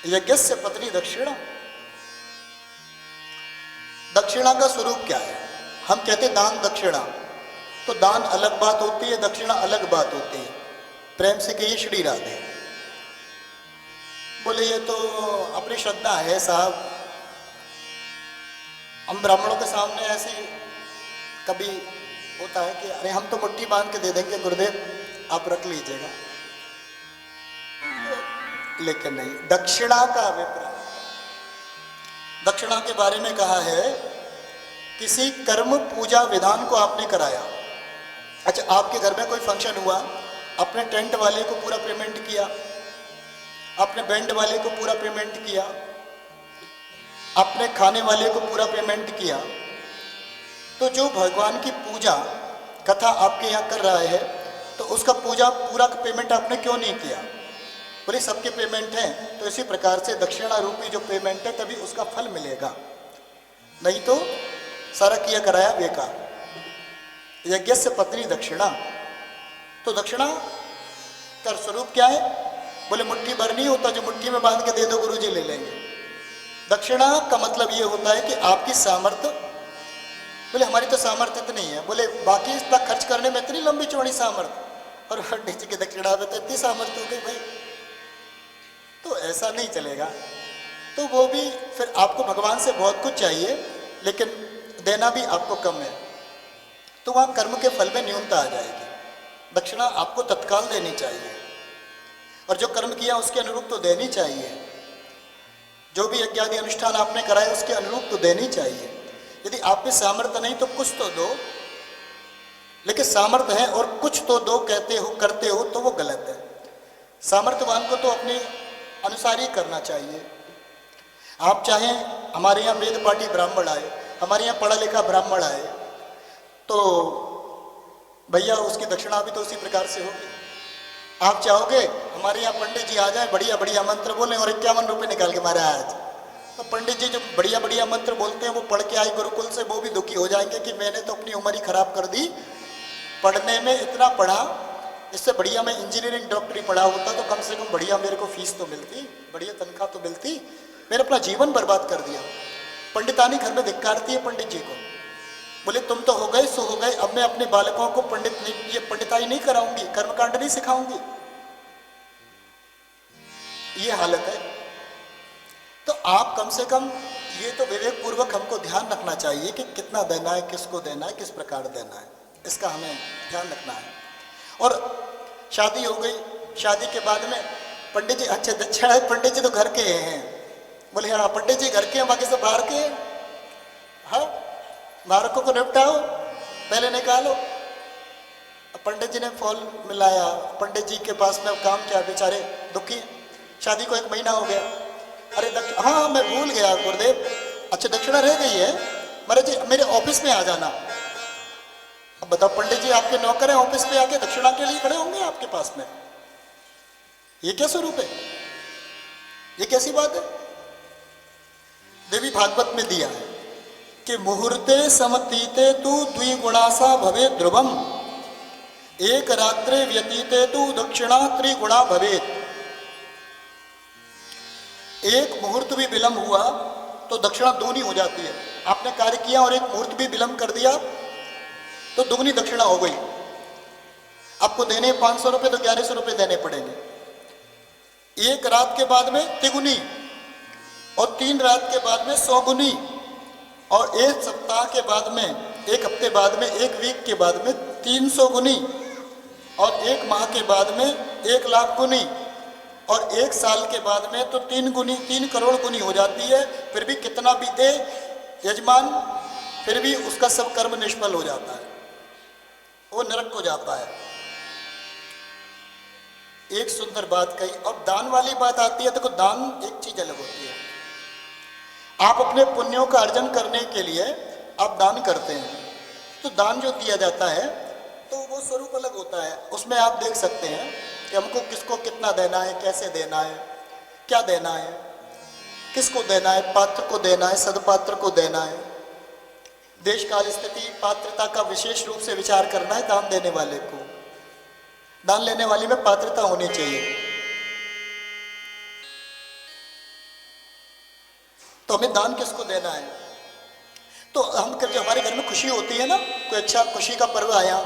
यज्ञस्य पत्नी दक्षिणा। दक्षिणा का स्वरूप क्या है? हम कहते हैं दान दक्षिणा, तो दान अलग बात होती है, दक्षिणा अलग बात होती है। प्रेम से कहिए श्री राधे। बोले ये तो अपनी श्रद्धा है साहब, हम ब्राह्मणों के सामने ऐसे कभी होता है कि अरे हम तो मुट्ठी बांध के दे देंगे गुरुदेव, आप रख लीजिएगा। लेकिन नहीं, दक्षिणा का अभिप्राय, दक्षिणा के बारे में कहा है किसी कर्म पूजा विधान को आपने कराया। अच्छा, आपके घर में कोई फंक्शन हुआ, अपने टेंट वाले को पूरा पेमेंट किया, अपने बैंड वाले को पूरा पेमेंट किया, अपने खाने वाले को पूरा पेमेंट किया, तो जो भगवान की पूजा कथा आपके यहाँ कर रहा है तो उसका पूजा पूरा पेमेंट आपने क्यों नहीं किया? बोले सबके पेमेंट है, तो इसी प्रकार से दक्षिणा रूपी जो पेमेंट है तभी उसका फल मिलेगा, नहीं तो सारा किया कराया बेकार। यज्ञस्य पत्नी दक्षिणा, तो दक्षिणा का स्वरूप क्या है? बोले मुट्ठी भर नहीं होता, जो मुट्ठी में बांध के दे दो गुरुजी ले लेंगे। दक्षिणा का मतलब ये होता है कि आपकी सामर्थ्य, बोले हमारी तो सामर्थ्य इतनी है, बोले बाकी इतना खर्च करने में इतनी लंबी चौड़ी सामर्थ्य, और पंडित जी की दक्षिणा में तो इतनी सामर्थ्य हो गई भाई, तो ऐसा नहीं चलेगा। तो वो भी फिर आपको भगवान से बहुत कुछ चाहिए लेकिन देना भी आपको कम है, तो वहाँ कर्म के फल में न्यूनता आ जाएगी। दक्षिणा आपको तत्काल देनी चाहिए, और जो कर्म किया उसके अनुरूप तो देनी चाहिए, जो भी यज्ञादि अनुष्ठान आपने कराए उसके अनुरूप तो देनी चाहिए। यदि आप में सामर्थ्य नहीं तो कुछ तो दो, लेकिन सामर्थ्य है और कुछ तो दो कहते हो करते हो तो वो गलत है। सामर्थ्यवान को तो अपने अनुसार ही करना चाहिए। आप चाहें हमारे यहाँ वेद पाठी ब्राह्मण आए, हमारे यहाँ पढ़ा लिखा ब्राह्मण आए, तो भैया उसकी दक्षिणा भी तो उसी प्रकार से होगी। आप चाहोगे हमारे यहाँ पंडित जी आ जाए, बढ़िया बढ़िया मंत्र बोलें और 51 रुपये निकाल के मारे आज, तो पंडित जी जो बढ़िया बढ़िया मंत्र बोलते हैं वो पढ़ के आए गुरुकुल से, वो भी दुखी हो जाएंगे कि मैंने तो अपनी उम्र ही खराब कर दी, पढ़ने में इतना पढ़ा, इससे बढ़िया मैं इंजीनियरिंग डॉक्टरी पढ़ा होता तो कम से कम बढ़िया मेरे को फीस तो मिलती, बढ़िया तनख्वाह तो मिलती, मैंने अपना जीवन बर्बाद कर दिया। पंडितानी घर में धिक्कारती है पंडित जी को। बोले तुम तो हो गए सो हो गए, अब मैं अपने बालकों को ये पंडिताई नहीं कराऊंगी, कर्मकांड नहीं सिखाऊंगी, ये हालत है। तो आप कम से कम ये तो विवेक पूर्वक हमको ध्यान रखना चाहिए कि कितना देना है, किसको देना है, किस प्रकार देना है, इसका हमें ध्यान रखना है। और शादी हो गई, शादी के बाद में पंडित जी, अच्छा दक्षिणा पंडित जी तो घर के हैं, बोले हाँ पंडित जी घर के हैं, बाकी सब बाहर के हैं। हाँ, बालकों को निपटाओ, पहले निकालो। पंडित जी ने फॉल मिलाया, पंडित जी के पास में काम क्या, बेचारे दुखी, शादी को 1 महीना हो गया। अरे हाँ मैं भूल गया गुरुदेव, अच्छा दक्षिणा रह गई है, महाराज जी मेरे ऑफिस में आ जाना। अब बताओ पंडित जी आपके नौकर हैं, ऑफिस पे आके दक्षिणा के लिए खड़े होंगे आपके पास में? ये क्या स्वरूप है? ये कैसी बात है? देवी भागवत में दिया है कि मुहूर्ते समतीते तु द्विगुणासा भवे ध्रुवम, एक रात्रे व्यतीते तु दक्षिणा त्रिगुणा भवेत। एक मुहूर्त भी विलंब हुआ तो दक्षिणा दोगुनी हो जाती है। आपने कार्य किया और एक मुहूर्त भी विलंब कर दिया तो दुगनी दक्षिणा हो गई। आपको देने 500 रुपये तो 1100 रुपये देने पड़ेंगे। एक रात के बाद में तिगुनी, और 3 रात के बाद में 100 गुनी, और 1 सप्ताह के बाद में, 1 हफ्ते बाद में, 1 वीक के बाद में 300 गुनी, और 1 माह के बाद में 1 लाख गुनी, और 1 साल के बाद में तो 3 गुनी, 3 करोड़ गुनी हो जाती है। फिर भी कितना भी दे यजमान, फिर भी उसका सब कर्म निष्फल हो जाता है, वो नरक हो जाता है। एक सुंदर बात कही। अब दान वाली बात आती है, देखो दान एक चीज अलग होती है। आप अपने पुण्यों का अर्जन करने के लिए आप दान करते हैं, तो दान जो दिया जाता है तो वो स्वरूप अलग होता है। उसमें आप देख सकते हैं कि हमको किसको कितना देना है, कैसे देना है, क्या देना है, किसको देना है, पात्र को देना है, सदपात्र को देना है, देश काल स्थिति पात्रता का विशेष रूप से विचार करना है। दान देने वाले को, दान लेने वाले में पात्रता होनी चाहिए। तो हमें दान किसको देना है? तो हम जब हमारे घर में खुशी होती है ना, कोई अच्छा खुशी का पर्व आया,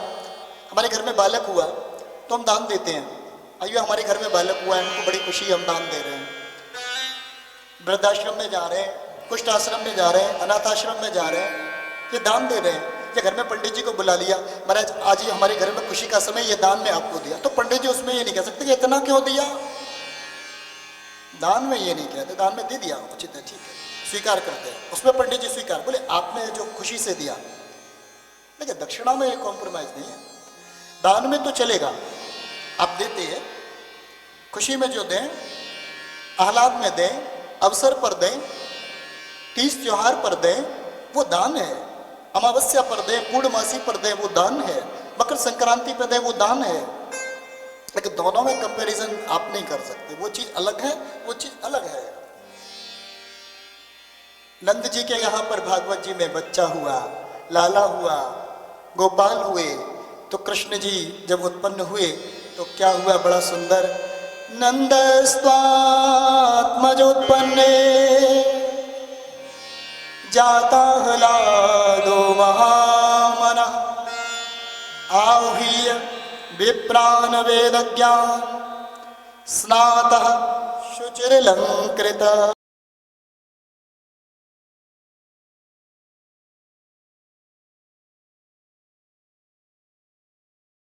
हमारे घर में बालक हुआ, तो हम दान देते हैं। अयो हमारे घर में बालक हुआ है, हमको बड़ी खुशी, हम दान दे रहे हैं। वृद्धाश्रम में जा रहे हैं, कुष्ठ आश्रम में जा रहे हैं, अनाथ आश्रम में जा रहे हैं, ये दान दे रहे हैं। या घर में पंडित जी को बुला लिया, महाराज आज ही हमारे घर में खुशी का समय, ये दान में आपको दिया, तो पंडित जी उसमें ये नहीं कह सकते कि इतना क्यों दिया। दान में ये नहीं कहते, दान में दे दिया उचित है, ठीक है, स्वीकार करते हैं। उसमें पंडित जी स्वीकार, बोले आपने जो खुशी से दिया। देखिए दक्षिणा में कॉम्प्रोमाइज नहीं है, दान में तो चलेगा, आप देते हैं, खुशी में जो दें, आह्लाद में दें, अवसर पर दें, तीज त्योहार पर दें, वो दान है। अमावस्या पर दें, पूर्णमासी पर दें, वो दान है। मकर संक्रांति पर दें, वो दान है। लेकिन दोनों में कंपैरिजन आप नहीं कर सकते, वो चीज अलग है, वो चीज अलग है। नंद जी के यहाँ पर भागवत जी में बच्चा हुआ, लाला हुआ, गोपाल हुए, तो कृष्ण जी जब उत्पन्न हुए तो क्या हुआ, बड़ा सुंदर, नंदस्त्वात्मजोत्पन्ने जाता हलादो महामना आहूय विप्रान वेदज्ञान स्नातः शुचिरलंकृत।